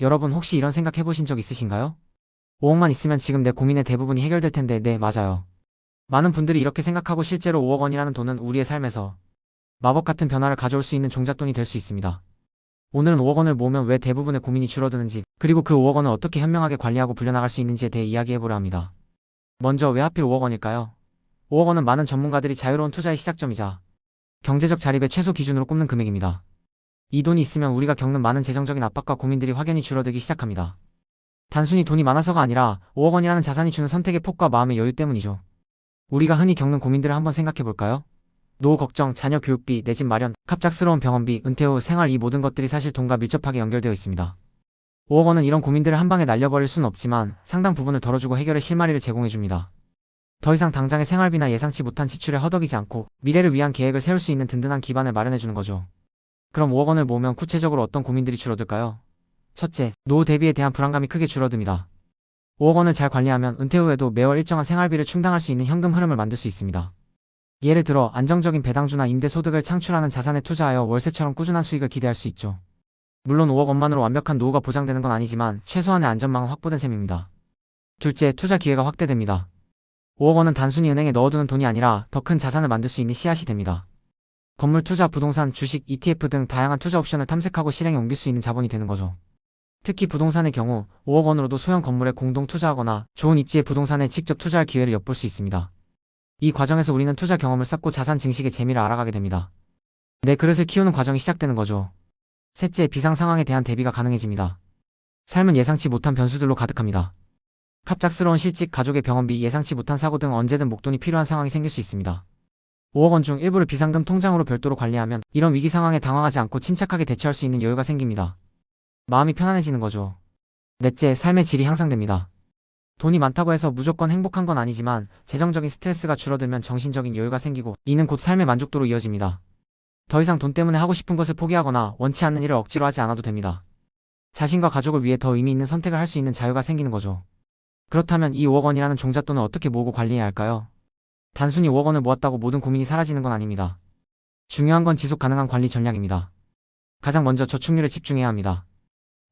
여러분 혹시 이런 생각 해보신 적 있으신가요? 5억만 있으면 지금 내 고민의 대부분이 해결될 텐데. 네, 맞아요. 많은 분들이 이렇게 생각하고 실제로 5억 원이라는 돈은 우리의 삶에서 마법 같은 변화를 가져올 수 있는 종잣돈이 될 수 있습니다. 오늘은 5억 원을 모으면 왜 대부분의 고민이 줄어드는지, 그리고 그 5억 원을 어떻게 현명하게 관리하고 불려나갈 수 있는지에 대해 이야기해보려 합니다. 먼저 왜 하필 5억 원일까요? 5억 원은 많은 전문가들이 자유로운 투자의 시작점이자 경제적 자립의 최소 기준으로 꼽는 금액입니다. 이 돈이 있으면 우리가 겪는 많은 재정적인 압박과 고민들이 확연히 줄어들기 시작합니다. 단순히 돈이 많아서가 아니라 5억 원이라는 자산이 주는 선택의 폭과 마음의 여유 때문이죠. 우리가 흔히 겪는 고민들을 한번 생각해볼까요? 노후 걱정, 자녀 교육비, 내 집 마련, 갑작스러운 병원비, 은퇴 후 생활, 이 모든 것들이 사실 돈과 밀접하게 연결되어 있습니다. 5억 원은 이런 고민들을 한 방에 날려버릴 수는 없지만 상당 부분을 덜어주고 해결의 실마리를 제공해줍니다. 더 이상 당장의 생활비나 예상치 못한 지출에 허덕이지 않고 미래를 위한 계획을 세울 수 있는 든든한 기반을 마련해주는 거죠. 그럼 5억 원을 모으면 구체적으로 어떤 고민들이 줄어들까요? 첫째, 노후 대비에 대한 불안감이 크게 줄어듭니다. 5억 원을 잘 관리하면 은퇴 후에도 매월 일정한 생활비를 충당할 수 있는 현금 흐름을 만들 수 있습니다. 예를 들어 안정적인 배당주나 임대 소득을 창출하는 자산에 투자하여 월세처럼 꾸준한 수익을 기대할 수 있죠. 물론 5억 원만으로 완벽한 노후가 보장되는 건 아니지만 최소한의 안전망은 확보된 셈입니다. 둘째, 투자 기회가 확대됩니다. 5억 원은 단순히 은행에 넣어두는 돈이 아니라 더 큰 자산을 만들 수 있는 씨앗이 됩니다. 건물 투자, 부동산, 주식, ETF 등 다양한 투자 옵션을 탐색하고 실행에 옮길 수 있는 자본이 되는 거죠. 특히 부동산의 경우 5억 원으로도 소형 건물에 공동 투자하거나 좋은 입지의 부동산에 직접 투자할 기회를 엿볼 수 있습니다. 이 과정에서 우리는 투자 경험을 쌓고 자산 증식의 재미를 알아가게 됩니다. 내 그릇을 키우는 과정이 시작되는 거죠. 셋째, 비상 상황에 대한 대비가 가능해집니다. 삶은 예상치 못한 변수들로 가득합니다. 갑작스러운 실직, 가족의 병원비, 예상치 못한 사고 등 언제든 목돈이 필요한 상황이 생길 수 있습니다. 5억 원 중 일부를 비상금 통장으로 별도로 관리하면 이런 위기 상황에 당황하지 않고 침착하게 대처할 수 있는 여유가 생깁니다. 마음이 편안해지는 거죠. 넷째, 삶의 질이 향상됩니다. 돈이 많다고 해서 무조건 행복한 건 아니지만 재정적인 스트레스가 줄어들면 정신적인 여유가 생기고 이는 곧 삶의 만족도로 이어집니다. 더 이상 돈 때문에 하고 싶은 것을 포기하거나 원치 않는 일을 억지로 하지 않아도 됩니다. 자신과 가족을 위해 더 의미 있는 선택을 할 수 있는 자유가 생기는 거죠. 그렇다면 이 5억 원이라는 종잣돈을 어떻게 모으고 관리해야 할까요? 단순히 5억 원을 모았다고 모든 고민이 사라지는 건 아닙니다. 중요한 건 지속 가능한 관리 전략입니다. 가장 먼저 저축률에 집중해야 합니다.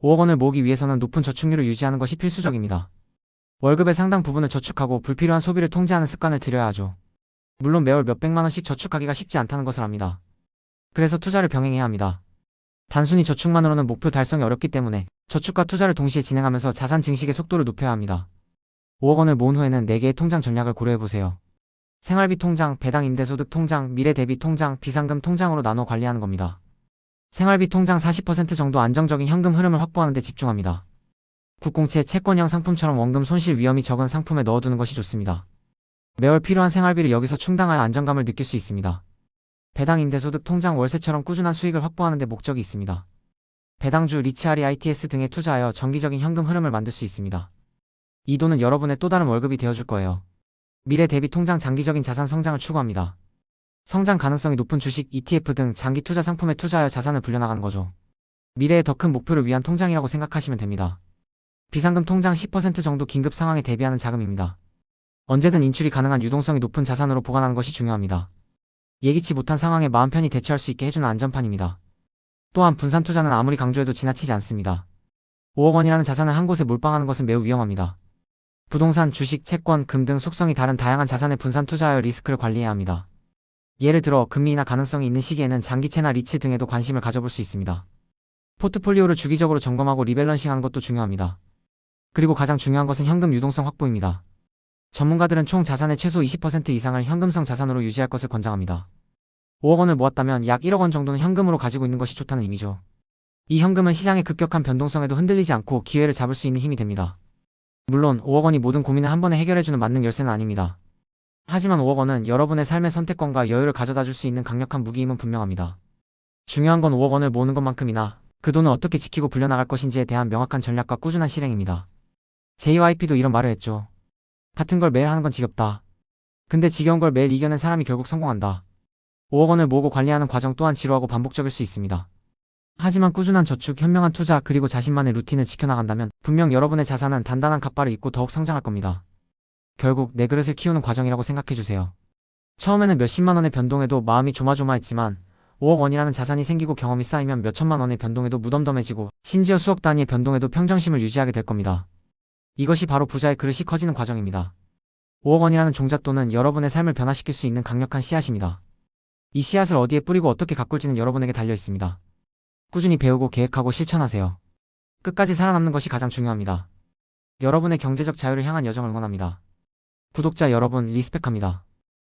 5억 원을 모으기 위해서는 높은 저축률을 유지하는 것이 필수적입니다. 월급의 상당 부분을 저축하고 불필요한 소비를 통제하는 습관을 들여야 하죠. 물론 매월 몇백만 원씩 저축하기가 쉽지 않다는 것을 압니다. 그래서 투자를 병행해야 합니다. 단순히 저축만으로는 목표 달성이 어렵기 때문에 저축과 투자를 동시에 진행하면서 자산 증식의 속도를 높여야 합니다. 5억 원을 모은 후에는 4개의 통장 전략을 고려해보세요. 생활비 통장, 배당 임대소득 통장, 미래 대비 통장, 비상금 통장으로 나눠 관리하는 겁니다. 생활비 통장 40% 정도 안정적인 현금 흐름을 확보하는 데 집중합니다. 국공채, 채권형 상품처럼 원금 손실 위험이 적은 상품에 넣어두는 것이 좋습니다. 매월 필요한 생활비를 여기서 충당하여 안정감을 느낄 수 있습니다. 배당 임대소득 통장, 월세처럼 꾸준한 수익을 확보하는 데 목적이 있습니다. 배당주, 리츠아리, ITS 등에 투자하여 정기적인 현금 흐름을 만들 수 있습니다. 이 돈은 여러분의 또 다른 월급이 되어줄 거예요. 미래 대비 통장, 장기적인 자산 성장을 추구합니다. 성장 가능성이 높은 주식, ETF 등 장기 투자 상품에 투자하여 자산을 불려나가는 거죠. 미래의 더 큰 목표를 위한 통장이라고 생각하시면 됩니다. 비상금 통장 10% 정도 긴급 상황에 대비하는 자금입니다. 언제든 인출이 가능한 유동성이 높은 자산으로 보관하는 것이 중요합니다. 예기치 못한 상황에 마음 편히 대처할 수 있게 해주는 안전판입니다. 또한 분산 투자는 아무리 강조해도 지나치지 않습니다. 5억 원이라는 자산을 한 곳에 몰빵하는 것은 매우 위험합니다. 부동산, 주식, 채권, 금 등 속성이 다른 다양한 자산에 분산 투자하여 리스크를 관리해야 합니다. 예를 들어 금리 인하 가능성이 있는 시기에는 장기채나 리츠 등에도 관심을 가져볼 수 있습니다. 포트폴리오를 주기적으로 점검하고 리밸런싱하는 것도 중요합니다. 그리고 가장 중요한 것은 현금 유동성 확보입니다. 전문가들은 총 자산의 최소 20% 이상을 현금성 자산으로 유지할 것을 권장합니다. 5억 원을 모았다면 약 1억 원 정도는 현금으로 가지고 있는 것이 좋다는 의미죠. 이 현금은 시장의 급격한 변동성에도 흔들리지 않고 기회를 잡을 수 있는 힘이 됩니다. 물론 5억 원이 모든 고민을 한 번에 해결해주는 만능 열쇠는 아닙니다. 하지만 5억 원은 여러분의 삶의 선택권과 여유를 가져다 줄 수 있는 강력한 무기임은 분명합니다. 중요한 건 5억 원을 모으는 것만큼이나 그 돈을 어떻게 지키고 불려나갈 것인지에 대한 명확한 전략과 꾸준한 실행입니다. JYP도 이런 말을 했죠. 같은 걸 매일 하는 건 지겹다. 근데 지겨운 걸 매일 이겨낸 사람이 결국 성공한다. 5억 원을 모으고 관리하는 과정 또한 지루하고 반복적일 수 있습니다. 하지만 꾸준한 저축, 현명한 투자, 그리고 자신만의 루틴을 지켜나간다면 분명 여러분의 자산은 단단한 갓바를 잇고 더욱 성장할 겁니다. 결국 내 그릇을 키우는 과정이라고 생각해주세요. 처음에는 몇십만 원의 변동에도 마음이 조마조마했지만 5억 원이라는 자산이 생기고 경험이 쌓이면 몇 천만 원의 변동에도 무덤덤해지고 심지어 수억 단위의 변동에도 평정심을 유지하게 될 겁니다. 이것이 바로 부자의 그릇이 커지는 과정입니다. 5억 원이라는 종잣돈은 여러분의 삶을 변화시킬 수 있는 강력한 씨앗입니다. 이 씨앗을 어디에 뿌리고 어떻게 가꿀지는 여러분에게 달려 있습니다. 꾸준히 배우고 계획하고 실천하세요. 끝까지 살아남는 것이 가장 중요합니다. 여러분의 경제적 자유를 향한 여정을 응원합니다. 구독자 여러분, 리스펙합니다.